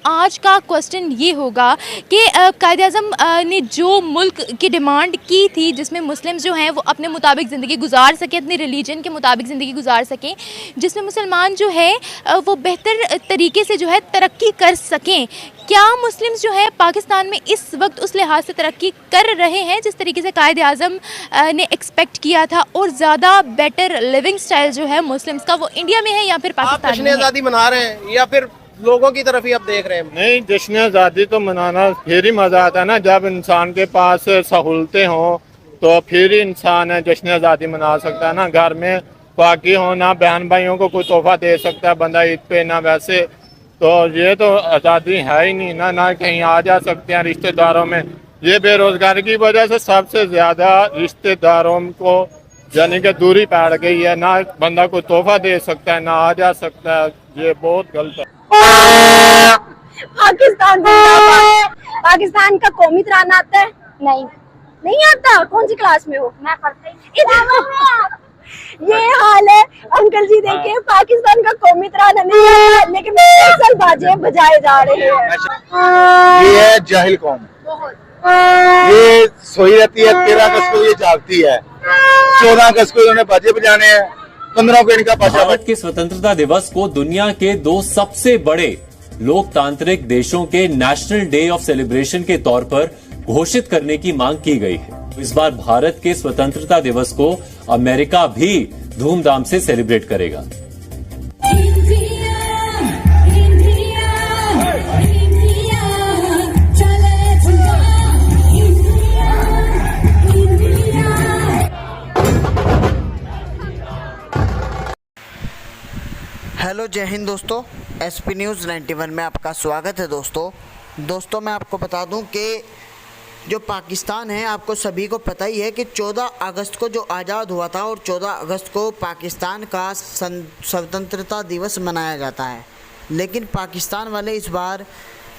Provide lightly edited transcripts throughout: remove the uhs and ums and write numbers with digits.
आज का क्वेश्चन ये होगा कि कायद आज़म ने जो मुल्क की डिमांड की थी जिसमें मुस्लिम्स जो हैं वो अपने मुताबिक ज़िंदगी गुजार सकें, अपने रिलीजन के मुताबिक ज़िंदगी गुजार सकें, जिसमें मुसलमान जो है वो बेहतर तरीके से जो है तरक्की कर सकें, क्या मुस्लिम्स जो है पाकिस्तान में इस वक्त उस लिहाज से तरक्की कर रहे हैं जिस तरीके से कायद आज़म ने एक्सपेक्ट किया था, और ज़्यादा बेटर लिविंग स्टाइल जो है मुस्लिम्स का वो इंडिया में है या फिर पाकिस्तान में है? आज़ादी मना रहे हैं या फिर लोगों की तरफ ही आप देख रहे हैं? नहीं, जश्न आज़ादी तो मनाना फिर ही मज़ा आता है ना, जब इंसान के पास सहूलतें हों तो फिर ही इंसान जश्न आज़ादी मना सकता है ना। घर में बाकी हो ना, बहन भाइयों को कोई तोहफा दे सकता है बंदा ईद पे, ना वैसे तो ये तो आज़ादी है ही नहीं ना। ना कहीं आ जा सकते हैं रिश्तेदारों में, ये बेरोजगारी की वजह से सबसे ज़्यादा रिश्तेदारों को यानी कि दूरी पड़ गई है, ना बंदा को तोहफा दे सकता है ना आ जा सकता है, ये बहुत गलत है। पाकिस्तान का कौमी तराना आता है? नहीं आता। कौन सी क्लास में हो? मैं पढ़ती हूँ। ये हाल है अंकल जी, देखिए पाकिस्तान का कौमी तराना नहीं आता लेकिन असल बाजे बजाए जा रहे हैं। ये है जाहिल कौम, ये सोई रहती है, 13 अगस्त को ये जागती है, 14 अगस्त को इन्होंने बाजे बजाने हैं, 15 को इनका बाजा। भारत के स्वतंत्रता दिवस को दुनिया के 2 सबसे बड़े लोकतांत्रिक देशों के नेशनल डे ऑफ सेलिब्रेशन के तौर पर घोषित करने की मांग की गई है। इस बार भारत के स्वतंत्रता दिवस को अमेरिका भी धूमधाम से सेलिब्रेट करेगा। हेलो, जय हिंद दोस्तों। एसपी न्यूज़ 91 में आपका स्वागत है। दोस्तों मैं आपको बता दूं कि जो पाकिस्तान है, आपको सभी को पता ही है कि 14 अगस्त को जो आज़ाद हुआ था और 14 अगस्त को पाकिस्तान का स्वतंत्रता दिवस मनाया जाता है। लेकिन पाकिस्तान वाले इस बार,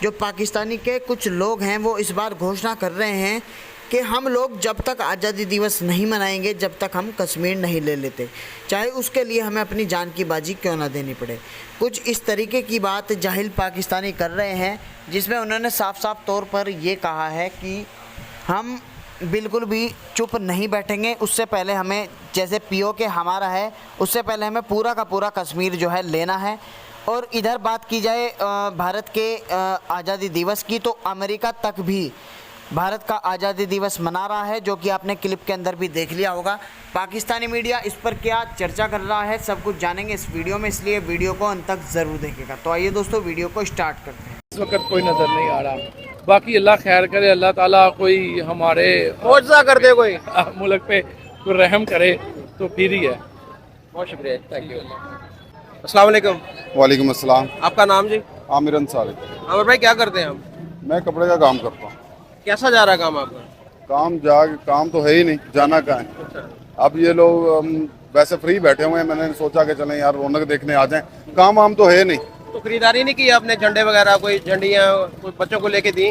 जो पाकिस्तानी के कुछ लोग हैं, वो इस बार घोषणा कर रहे हैं कि हम लोग जब तक आज़ादी दिवस नहीं मनाएंगे जब तक हम कश्मीर नहीं ले लेते, चाहे उसके लिए हमें अपनी जान की बाजी क्यों ना देनी पड़े। कुछ इस तरीके की बात जाहिल पाकिस्तानी कर रहे हैं, जिसमें उन्होंने साफ साफ तौर पर ये कहा है कि हम बिल्कुल भी चुप नहीं बैठेंगे। उससे पहले हमें, जैसे पीओके हमारा है, उससे पहले हमें पूरा का पूरा कश्मीर जो है लेना है। और इधर बात की जाए भारत के आज़ादी दिवस की, तो अमेरिका तक भी भारत का आज़ादी दिवस मना रहा है, जो कि आपने क्लिप के अंदर भी देख लिया होगा। पाकिस्तानी मीडिया इस पर क्या चर्चा कर रहा है सब कुछ जानेंगे इस वीडियो में, इसलिए वीडियो को अंत तक ज़रूर देखिएगा। तो आइए दोस्तों, वीडियो को स्टार्ट करते हैं। इस वक्त कोई नज़र नहीं आ रहा, बाकी अल्लाह खैर करे, अल्लाह ताला कोई हमारे मुआवजा कर दे, कोई मुल्क पे कोई रहम करे तो फिर ही है। बहुत शुक्रिया, थैंक यू। अस्सलाम वालेकुम। वालेकुम अस्सलाम। आपका नाम जी? आमिर अंसारी। आमिर भाई, क्या करते हैं आप? मैं कपड़े का काम करता हूँ। कैसा जा रहा है काम आपका? काम तो है ही नहीं, जाना कहाँ है। अब ये लोग वैसे फ्री बैठे हुए हैं, मैंने सोचा कि चलें यार रौनक देखने आ जाएं, काम वाम तो है नहीं। तो खरीदारी नहीं की आपने? झंडे वगैरह, कोई झंडियाँ कोई बच्चों को लेके दी?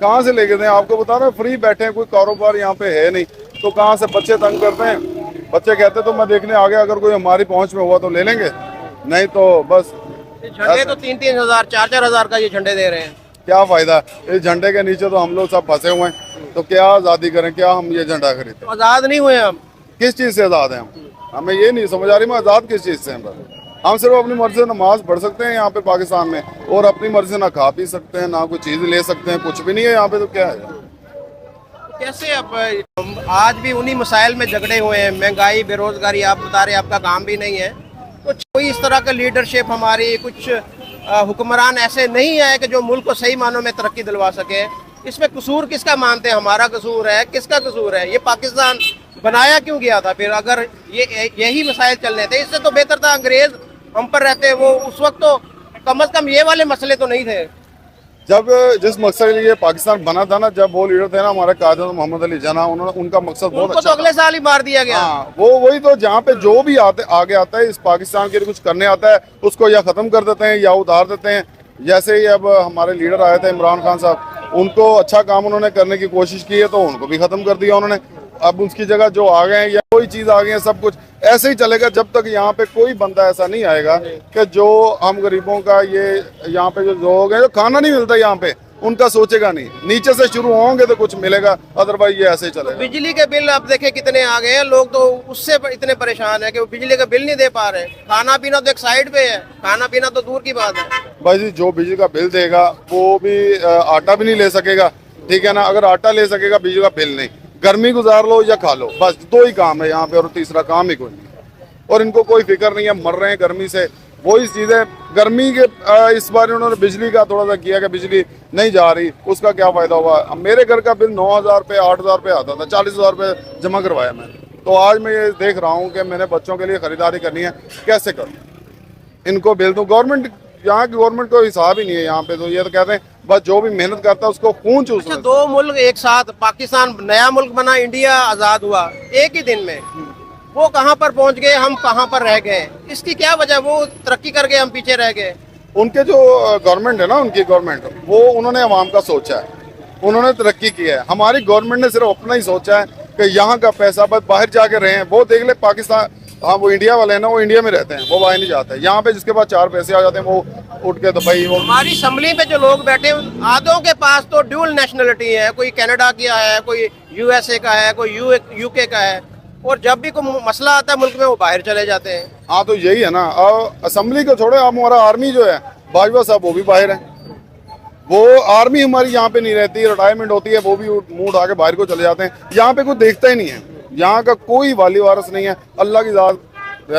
कहाँ से लेके दें, आपको बता रहे फ्री बैठे हैं, कोई कारोबार यहाँ पे है नहीं, तो कहाँ से बच्चे तंग करते हैं। बच्चे कहते तो मैं देखने आ गया, अगर कोई हमारी पहुँच में हुआ तो ले लेंगे, नहीं तो बस। झंडे तो 3-3 हज़ार 4-4 हज़ार का ये झंडे दे रहे हैं, क्या फायदा। इस झंडे के नीचे तो हम लोग सब फंसे हुए हैं, तो क्या आज़ादी करें, क्या हम ये झंडा खरीदें। तो आज़ाद नहीं हुए हम? किस चीज़ से आज़ाद हैं हम? हमें ये नहीं समझ आ रही, मैं आज़ाद किस चीज़ से हैं। बस हम सिर्फ अपनी मर्जी से नमाज पढ़ सकते हैं यहाँ पे पाकिस्तान में, और अपनी मर्जी से ना खा पी सकते हैं, ना कोई चीज़ ले सकते हैं, कुछ भी नहीं है यहाँ पे। तो क्या है, कैसे अब आज भी उन्हीं मसाइल में झगड़े हुए हैं, महंगाई, बेरोजगारी। आप बता रहे आपका काम भी नहीं है, तो कोई इस तरह का लीडरशिप हमारी, कुछ हुक्मरान ऐसे नहीं है कि जो मुल्क को सही मानों में तरक्की दिलवा सके। इसमें कसूर किसका मानते हैं? हमारा कसूर है? किसका कसूर है? ये पाकिस्तान बनाया क्यों गया था फिर, अगर यही मसाइल चलने थे? इससे तो बेहतर था अंग्रेज हम पर रहते, वो उस वक्त तो कम अज कम ये वाले मसले तो नहीं थे। जब जिस मकसद के लिए पाकिस्तान बना था ना, जब वो लीडर थे ना हमारे कायद मोहम्मद अली जिन्ना, उन्होंने उनका मकसद बहुत अच्छा तो अगले साल ही मार दिया गया। हाँ, वो वही तो, जहाँ पे जो भी आगे आता है इस पाकिस्तान के लिए कुछ करने आता है, उसको या खत्म कर देते हैं या उतार देते हैं। जैसे ही अब हमारे लीडर आए थे इमरान खान साहब, उनको अच्छा काम उन्होंने करने की कोशिश की है, तो उनको भी खत्म कर दिया उन्होंने। अब उसकी जगह जो आ गए हैं या कोई चीज़ आ गई है, सब कुछ ऐसे ही चलेगा जब तक यहाँ पे कोई बंदा ऐसा नहीं आएगा कि जो हम गरीबों का ये यहाँ पे जो लोग हैं जो खाना नहीं मिलता यहाँ पे उनका सोचेगा नहीं, नीचे से शुरू होंगे तो कुछ मिलेगा, अदरवाइज ये ऐसे ही चलेगा। बिजली के बिल आप देखें कितने आ गए हैं, लोग तो उससे इतने परेशान है कि वो बिजली का बिल नहीं दे पा रहे। खाना पीना तो एक साइड पे है, खाना पीना तो दूर की बात है। भाई जी जो बिजली का बिल देगा वो भी आटा भी नहीं ले सकेगा, ठीक है ना। अगर आटा ले सकेगा बिजली का बिल नहीं, गर्मी गुजार लो या खा लो, बस दो ही काम है यहाँ पे और तीसरा काम ही कोई नहीं। और इनको कोई फिक्र नहीं है, मर रहे हैं गर्मी से। वही चीजें गर्मी के इस बार उन्होंने बिजली का थोड़ा सा किया कि बिजली नहीं जा रही, उसका क्या फायदा हुआ। अब मेरे घर का बिल 9,000 रुपये 8,000 रुपये आता था, 40,000 रुपये जमा करवाया मैंने। तो आज मैं ये देख रहा हूँ कि मैंने बच्चों के लिए खरीदारी करनी है, कैसे करूँ, इनको बिल दूँ। गवर्नमेंट यहाँ की गवर्नमेंट को हिसाब ही नहीं है यहाँ पे, तो ये तो कहते हैं बस जो भी मेहनत करता है उसको खून चूसना। अच्छा, दो मुल्क एक साथ, पाकिस्तान नया मुल्क बना, इंडिया आजाद हुआ एक ही दिन में, वो कहाँ पर पहुंच गए, हम कहाँ पर रह गए, इसकी क्या वजह? वो तरक्की कर गए, हम पीछे रह गए। उनके जो गवर्नमेंट है ना, उनकी गवर्नमेंट, वो उन्होंने अवाम का सोचा है, उन्होंने तरक्की की है। हमारी गवर्नमेंट ने सिर्फ अपना ही सोचा है कि यहाँ का पैसा बस बाहर जाके रहे हैं। वो देख ले पाकिस्तान, हाँ वो इंडिया वाले हैं ना, वो इंडिया में रहते हैं, वो बाहर नहीं जाते। यहाँ पे जिसके पास 4 पैसे आ जाते हैं वो उठ के दुबई। वो हमारी असम्बली पे जो लोग बैठे हैं आधों के पास तो ड्यूल नेशनलिटी है, कोई कनाडा का है, कोई यूएसए का है, कोई यूके का है, और जब भी कोई मसला आता है मुल्क में वो बाहर चले जाते हैं। हाँ तो यही है ना। और असेंबली को छोड़े, अब हमारा आर्मी जो है बाजवा साहब वो भी बाहर है, वो आर्मी हमारी यहाँ पे नहीं रहती, रिटायरमेंट होती है वो भी मुंह उठा के बाहर को चले जाते हैं। यहाँ पे कोई देखता ही नहीं है, यहाँ का कोई वाली वारस नहीं है, अल्लाह की जात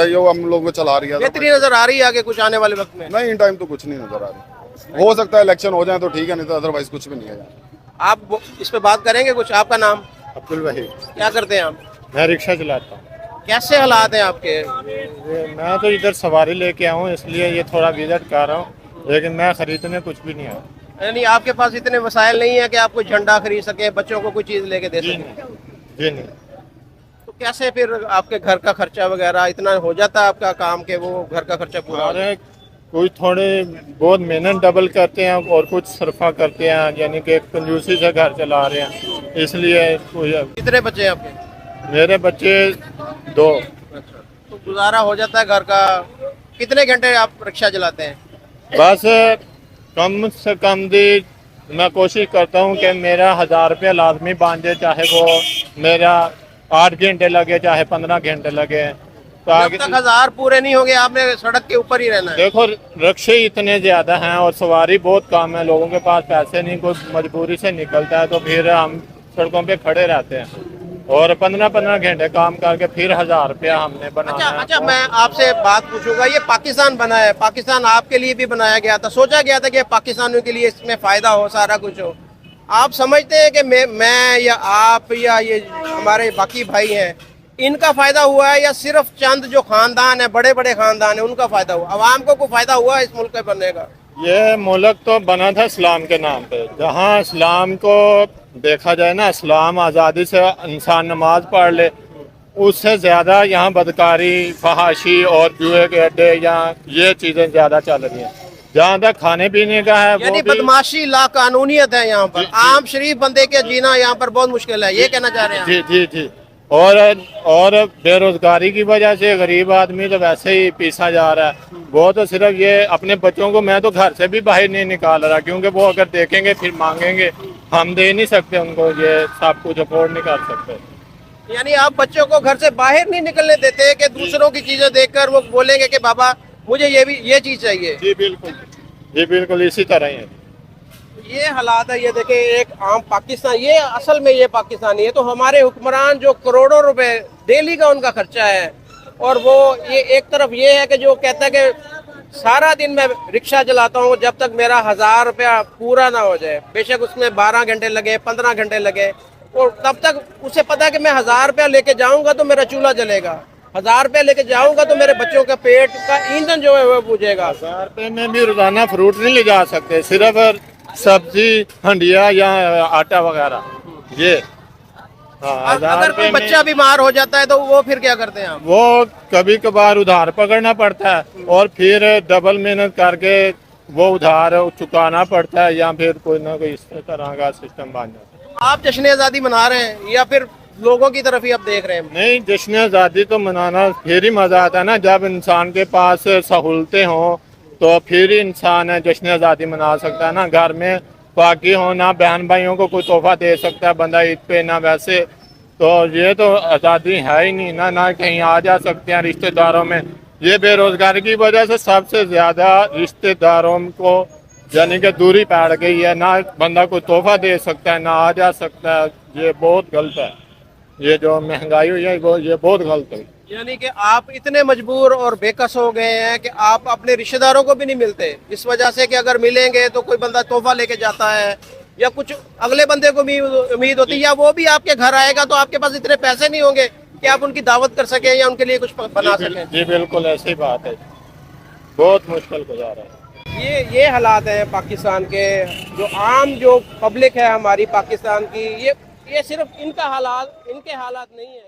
जो हम लोग को चला रही है। बेहतरी नजर आ रही है आगे कुछ आने वाले वक्त में? नहीं, इन टाइम तो कुछ नहीं नजर आ रही। हो सकता है इलेक्शन हो जाए तो ठीक है, नहीं तो अदरवाइज कुछ भी नहीं है। आप इस पे बात करेंगे कुछ? आपका नाम? अब्दुल वहीद। क्या करते हैं आप? मैं रिक्शा चलाता हूँ। कैसे हालात हैं आपके? मैं तो इधर सवारी लेके आया हूँ, इसलिए ये थोड़ा विजिट कर रहा हूँ, लेकिन मैं खरीदने कुछ भी नहीं आया। यानी आपके पास इतने वसाइल नहीं है कि आप कोई झंडा खरीद सके, बच्चों को कोई चीज लेके दे सके? जी नहीं। तो कैसे फिर आपके घर का खर्चा वगैरह इतना हो जाता है आपका काम के वो घर का खर्चा पूरा? अरे कुछ थोड़े बहुत मेहनत डबल करते हैं और कुछ सरफा करते हैं, यानी कि कंजूसी से घर चला रहे हैं, इसलिए कोई। कितने बच्चे हैं आपके? मेरे बच्चे 2। तो गुजारा हो जाता है घर का? कितने घंटे आप रिक्शा चलाते हैं? बस कम से कम दी मैं कोशिश करता हूँ कि मेरा 1,000 रुपया लाजमी बांध जाए, चाहे वो मेरा 8 घंटे लगे चाहे 15 घंटे लगे। तो जब तक 1,000 पूरे नहीं होंगे आपने सड़क के ऊपर ही रहना है। देखो रिक्शे इतने ज्यादा हैं और सवारी बहुत कम है, लोगों के पास पैसे नहीं, कोई मजबूरी से निकलता है तो फिर हम सड़कों पे खड़े रहते हैं और 15-15 घंटे काम करके फिर 1,000 रुपया हमने बनाया। अच्छा, मैं आपसे बात पूछूंगा, ये पाकिस्तान बना है, पाकिस्तान आपके लिए भी बनाया गया था, सोचा गया था कि पाकिस्तानियों के लिए इसमें फायदा हो, सारा कुछ हो। आप समझते हैं कि मैं या आप या ये हमारे बाकी भाई हैं, इनका फायदा हुआ है या सिर्फ चंद जो खानदान है, बड़े बड़े खानदान है, उनका फायदा हुआ? अवाम को कोई फायदा हुआ इस मुल्क के बनने का? ये मुल्क तो बना था इस्लाम के नाम पे, जहाँ इस्लाम को देखा जाए ना, इस्लाम आज़ादी से इंसान नमाज पढ़ ले, उससे ज़्यादा यहाँ बदकारी, फहाशी और जुए के अड्डे या ये चीज़ें ज़्यादा चल रही हैं। जहाँ तक खाने पीने का है, यानी बदमाशी, लाकानूनियत है यहाँ पर, आम शरीफ बंदे के जीना यहाँ पर बहुत मुश्किल है, ये कहना चाह रहे हैं? जी जी जी। और बेरोजगारी की वजह से गरीब आदमी तो वैसे ही पीसा जा रहा है। वो तो सिर्फ ये अपने बच्चों को, मैं तो घर से भी बाहर नहीं निकाल रहा, क्योंकि वो अगर देखेंगे फिर मांगेंगे, हम दे नहीं सकते उनको, ये सब कुछ अफोर्ड नहीं कर सकते। यानी आप बच्चों को घर से बाहर नहीं निकलने देते कि दूसरों की चीजें देखकर वो बोलेंगे कि बाबा मुझे ये चीज चाहिए? जी बिल्कुल, जी बिल्कुल इसी तरह ही है। ये हालात है। ये देखें, एक आम पाकिस्तान, ये असल में ये पाकिस्तानी है, तो हमारे हुक्मरान जो करोड़ों रुपए डेली का उनका खर्चा है, और वो ये एक तरफ ये है कि जो कहता है कि सारा दिन मैं रिक्शा चलाता हूँ जब तक मेरा 1,000 रुपया पूरा ना हो जाए, बेशक उसमें 12 घंटे लगे, 15 घंटे लगे, और तब तक उसे पता है कि मैं 1,000 रुपया लेके जाऊंगा तो मेरा चूल्हा जलेगा, 1,000 रुपया लेके जाऊंगा तो मेरे बच्चों का पेट का ईंधन जो है वो बुझेगा। 1,000 रुपये में भी रोजाना फ्रूट नहीं ले जा सकते, सिर्फ सब्जी, हंडिया या आटा वगैरह। ये अगर कोई बच्चा बीमार हो जाता है तो वो फिर क्या करते हैं आप? वो कभी कभार उधार पकड़ना पड़ता है और फिर डबल मेहनत करके वो उधार चुकाना पड़ता है, या फिर कोई ना कोई इस तरह का सिस्टम बन जाता है। आप जश्न आज़ादी मना रहे हैं या फिर लोगों की तरफ ही अब देख रहे हैं। नहीं, जश्न आज़ादी तो मनाना फिर ही मज़ा आता है ना, जब इंसान के पास सहूलतें हों तो फिर ही इंसान है जश्न आज़ादी मना सकता है ना। घर में बाकी हो ना, बहन भाइयों को कोई तोहफा दे सकता है बंदा ईद पे, ना वैसे तो ये तो आज़ादी है ही नहीं ना। ना कहीं आ जा सकते हैं रिश्तेदारों में। ये बेरोजगारी की वजह से सबसे ज़्यादा रिश्तेदारों को यानी कि दूरी पड़ गई है। ना बंदा कोई तोहफा दे सकता है, ना आ जा सकता है। ये बहुत गलत है। ये जो महंगाई हुई है वो ये बहुत गलत है। यानी कि आप इतने मजबूर और बेकस हो गए हैं कि आप अपने रिश्तेदारों को भी नहीं मिलते, इस वजह से कि अगर मिलेंगे तो कोई बंदा तोहफा लेके जाता है या कुछ अगले बंदे को भी उम्मीद होती है, या वो भी आपके घर आएगा तो आपके पास इतने पैसे नहीं होंगे कि आप उनकी दावत कर सकें या उनके लिए कुछ बना सकें। जी बिल्कुल ऐसी बात है, बहुत मुश्किल गुजारा है। ये हालात हैं पाकिस्तान के। जो आम जो पब्लिक है हमारी पाकिस्तान की, ये सिर्फ इनके हालात नहीं है।